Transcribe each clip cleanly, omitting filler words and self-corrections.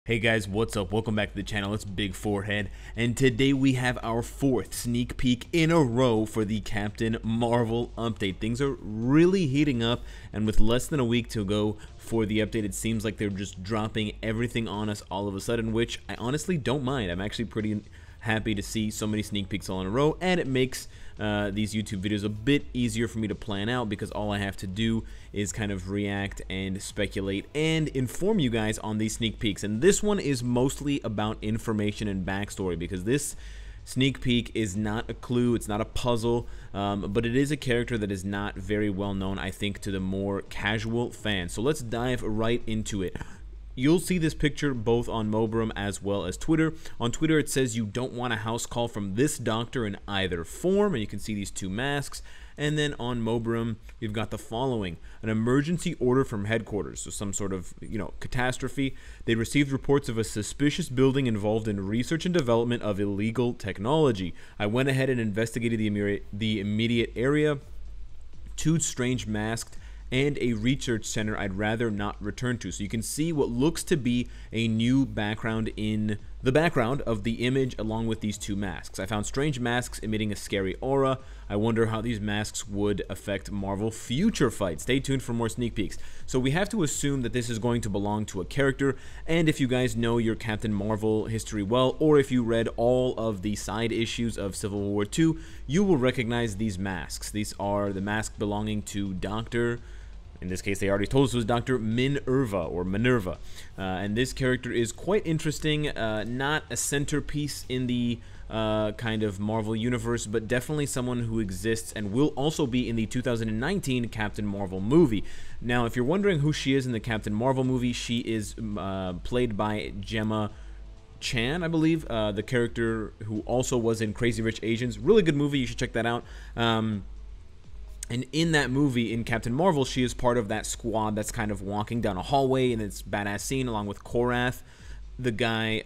Hey guys, what's up? Welcome back to the channel. It's Big Forehead, and today we have our fourth sneak peek in a row for the Captain Marvel update. Things are really heating up, and with less than a week to go for the update, it seems like they're just dropping everything on us all of a sudden, which I honestly don't mind. I'm actually pretty happy to see so many sneak peeks all in a row, and it makes these YouTube videos a bit easier for me to plan out because all I have to do is kind of react and speculate and inform you guys on these sneak peeks. And this one is mostly about information and backstory because this sneak peek is not a clue, it's not a puzzle, but it is a character that is not very well known, I think, to the more casual fans. So let's dive right into it. You'll see this picture both on Mobrum as well as Twitter. On Twitter, it says you don't want a house call from this doctor in either form, and you can see these two masks. And then on Mobrum, we've got the following: an emergency order from headquarters, so some sort of, catastrophe. They received reports of a suspicious building involved in research and development of illegal technology. I went ahead and investigated the immediate area. Two strange masked and a research center I'd rather not return to. So you can see what looks to be a new background in the background of the image along with these two masks. I found strange masks emitting a scary aura. I wonder how these masks would affect Marvel future fights. Stay tuned for more sneak peeks. So we have to assume that this is going to belong to a character, and if you guys know your Captain Marvel history well, or if you read all of the side issues of Civil War II, you will recognize these masks. These are the mask belonging to in this case, they already told us it was Dr. Minn-Erva, or Minn-Erva. And this character is quite interesting, not a centerpiece in the kind of Marvel universe, but definitely someone who exists and will also be in the 2019 Captain Marvel movie. Now, if you're wondering who she is in the Captain Marvel movie, she is played by Gemma Chan, I believe, the character who also was in Crazy Rich Asians. Really good movie, you should check that out. And in that movie, in Captain Marvel, she is part of that squad that's kind of walking down a hallway in this badass scene along with Korath, the guy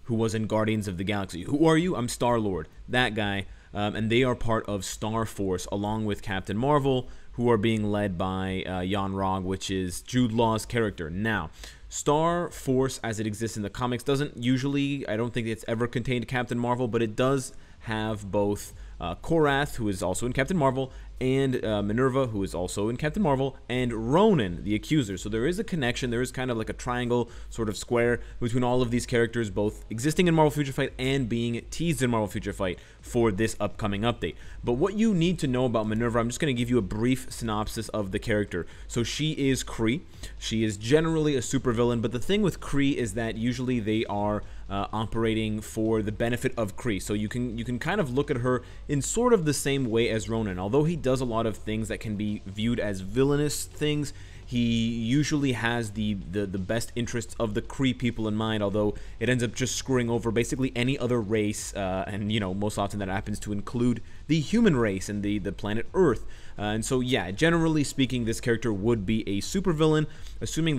who was in Guardians of the Galaxy. Who are you? I'm Star-Lord. That guy. And they are part of Starforce along with Captain Marvel, who are being led by Yon-Rogg, which is Jude Law's character. Now, Starforce, as it exists in the comics, doesn't usually, I don't think it's ever contained Captain Marvel, but it does have both Korath, who is also in Captain Marvel, and Minn-Erva, who is also in Captain Marvel, and Ronan, the Accuser. So there is a connection, there is kind of like a triangle sort of square between all of these characters, both existing in Marvel Future Fight and being teased in Marvel Future Fight for this upcoming update. But what you need to know about Minn-Erva, I'm just going to give you a brief synopsis of the character. So she is Kree. She is generally a supervillain, but the thing with Kree is that usually they are operating for the benefit of Kree. So you can kind of look at her in sort of the same way as Ronan. Although he does a lot of things that can be viewed as villainous things, he usually has the best interests of the Kree people in mind, although it ends up just screwing over basically any other race, and most often that happens to include the human race and the planet Earth. And so, yeah, generally speaking, this character would be a supervillain, assuming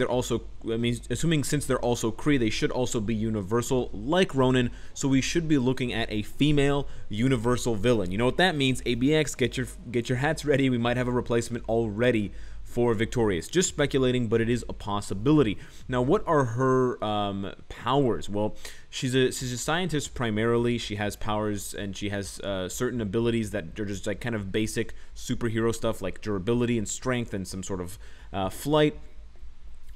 since they're also Kree, they should also be universal, like Ronan, so we should be looking at a female universal villain. You know what that means? ABX, get your hats ready, we might have a replacement already for Victorious. Just speculating, but it is a possibility. Now, what are her powers? Well, she's a scientist primarily. She has powers, and she has certain abilities that are just like kind of basic superhero stuff, like durability and strength and some sort of flight.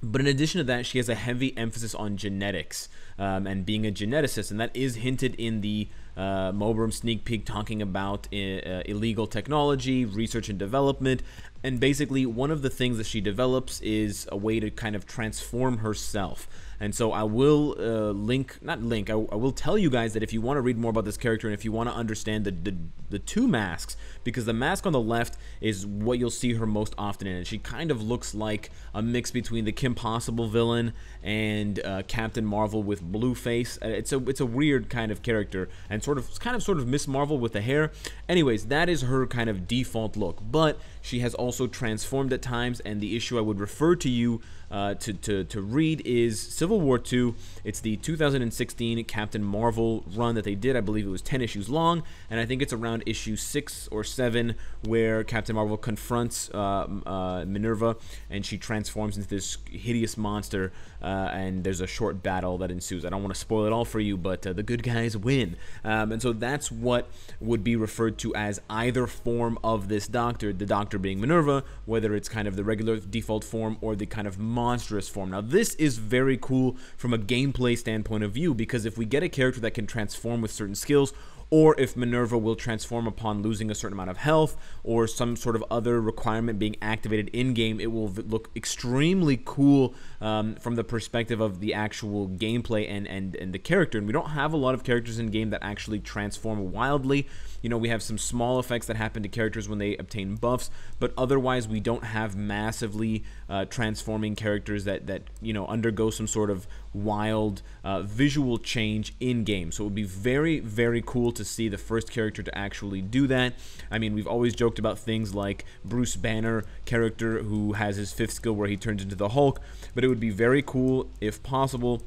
But in addition to that, she has a heavy emphasis on genetics and being a geneticist, and that is hinted in the Mobrum sneak peek, talking about illegal technology, research and development, and basically one of the things that she develops is a way to kind of transform herself. And so I will I will tell you guys that if you want to read more about this character and if you want to understand the two masks, because the mask on the left is what you'll see her most often in, and she kind of looks like a mix between the Kim Possible villain and Captain Marvel with blue face. It's a weird kind of character, and sort of Miss Marvel with the hair. Anyways, that is her kind of default look, but She has also transformed at times, and the issue I would refer to you to read is Civil War II. It's the 2016 Captain Marvel run that they did. I believe it was 10 issues long, and I think it's around issue 6 or 7 where Captain Marvel confronts Minn-Erva, and she transforms into this hideous monster, and there's a short battle that ensues. I don't want to spoil it all for you, but the good guys win. And so that's what would be referred to as either form of this Doctor, the Doctor being Minn-Erva, whether it's kind of the regular default form or the kind of monstrous form. Now, this is very cool from a gameplay standpoint of view, because if we get a character that can transform with certain skills, or if Minn-Erva will transform upon losing a certain amount of health or some sort of other requirement being activated in-game, it will look extremely cool from the perspective of the actual gameplay and the character. And we don't have a lot of characters in-game that actually transform wildly. You know, we have some small effects that happen to characters when they obtain buffs, but otherwise we don't have massively transforming characters that you know, undergo some sort of wild visual change in-game. So it would be very, very cool to see the first character to actually do that. I mean, we've always joked about things like Bruce Banner character who has his 5th skill where he turns into the Hulk, but it would be very cool, if possible,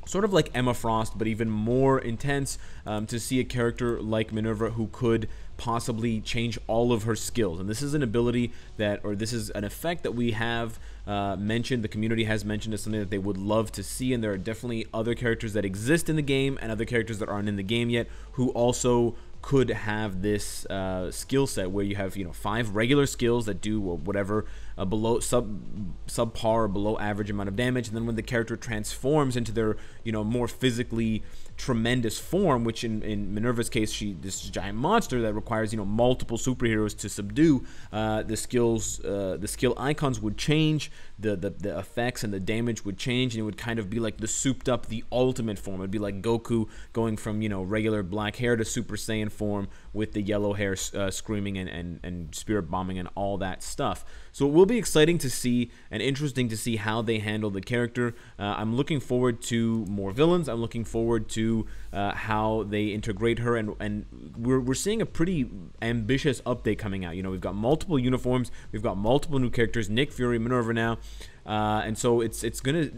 sort of like Emma Frost, but even more intense, to see a character like Minn-Erva who could possibly change all of her skills. And this is an ability that, or this is an effect that we have mentioned, the community has mentioned as something that they would love to see, and there are definitely other characters that exist in the game and other characters that aren't in the game yet who also could have this skill set where you have, you know, 5 regular skills that do whatever below subpar or below average amount of damage, and then when the character transforms into their, you know, more physically tremendous form, which in Minn-Erva's case, this giant monster that requires, you know, multiple superheroes to subdue, the skill icons would change, the effects and the damage would change, and it would kind of be like the souped up, the ultimate form. It'd be like Goku going from, you know, regular black hair to Super Saiyan form with the yellow hair screaming and spirit bombing and all that stuff. So it will be exciting to see and interesting to see how they handle the character. I'm looking forward to more villains. I'm looking forward to how they integrate her, and we're seeing a pretty ambitious update coming out. You know, we've got multiple uniforms, we've got multiple new characters, Nick Fury, Minn-Erva now, and so it's gonna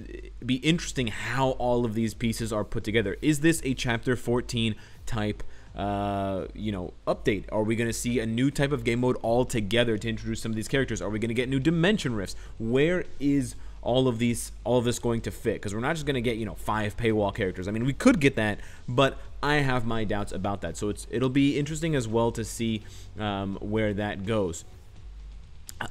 be interesting how all of these pieces are put together. Is this a Chapter 14 type you know, update? Are we going to see a new type of game mode altogether to introduce some of these characters? Are we going to get new dimension rifts? Where is all of this going to fit? Because we're not just going to get, you know, 5 paywall characters. I mean, we could get that, but I have my doubts about that. So it'll be interesting as well to see where that goes.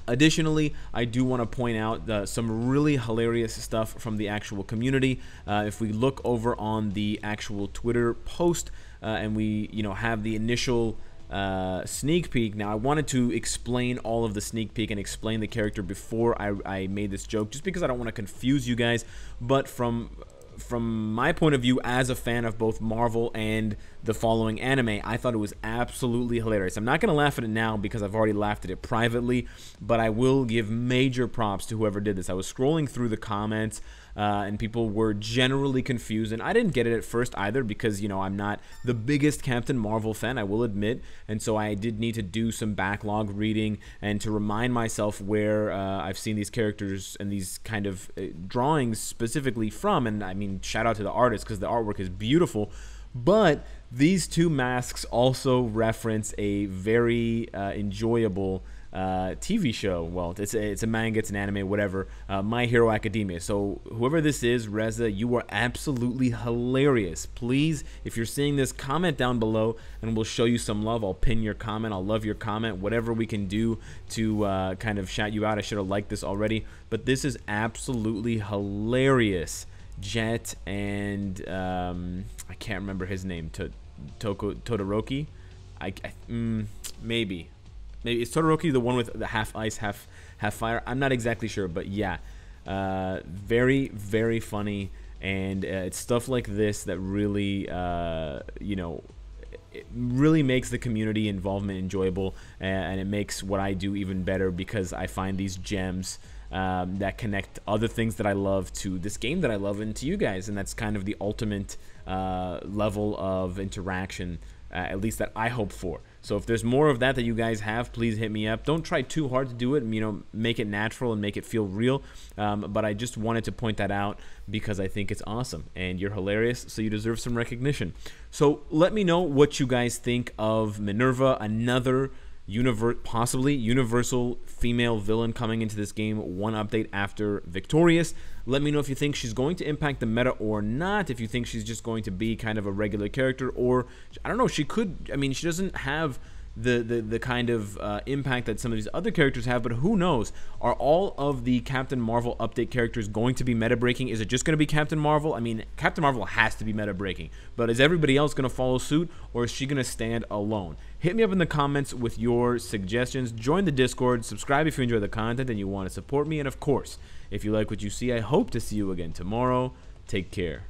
Additionally, I do want to point out some really hilarious stuff from the actual community. If we look over on the actual Twitter post, and we, you know, have the initial sneak peek. Now, I wanted to explain all of the sneak peek and explain the character before I made this joke, just because I don't want to confuse you guys. But from my point of view as a fan of both Marvel and the following anime, I thought it was absolutely hilarious. I'm not going to laugh at it now because I've already laughed at it privately, but I will give major props to whoever did this. I was scrolling through the comments, and people were generally confused, and I didn't get it at first either because, you know, I'm not the biggest Captain Marvel fan, I will admit, and so I did need to do some backlog reading and to remind myself where I've seen these characters and these kind of drawings specifically from. And I mean, shout out to the artist because the artwork is beautiful, but these 2 masks also reference a very enjoyable TV show. Well, it's a manga, it's an anime, whatever. My Hero Academia. So whoever this is, Reza, you are absolutely hilarious. Please, if you're seeing this, comment down below and we'll show you some love. I'll pin your comment. I'll love your comment. Whatever we can do to kind of shout you out. I should have liked this already, but this is absolutely hilarious. Jet and I can't remember his name. Todoroki. Maybe it's Todoroki, the one with the half ice, half fire. I'm not exactly sure, but yeah, very, very funny, and it's stuff like this that really, you know, it really makes the community involvement enjoyable, and it makes what I do even better because I find these gems that connect other things that I love to this game that I love and to you guys, and that's kind of the ultimate level of interaction, at least that I hope for. So if there's more of that you guys have, please hit me up. Don't try too hard to do it, you know, make it natural and make it feel real. But I just wanted to point that out because I think it's awesome and you're hilarious, so you deserve some recognition. So let me know what you guys think of Minn-Erva, another possibly universal female villain coming into this game, one update after Victorious. Let me know if you think she's going to impact the meta or not, if you think she's just going to be kind of a regular character, or I don't know, she could, I mean, she doesn't have the kind of impact that some of these other characters have, but who knows? Are all of the Captain Marvel update characters going to be meta breaking? Is it just going to be Captain Marvel? I mean, Captain Marvel has to be meta breaking, but is everybody else going to follow suit, or is she going to stand alone? Hit me up in the comments with your suggestions. Join the Discord, subscribe if you enjoy the content and you want to support me, and of course, if you like what you see, I hope to see you again tomorrow. Take care.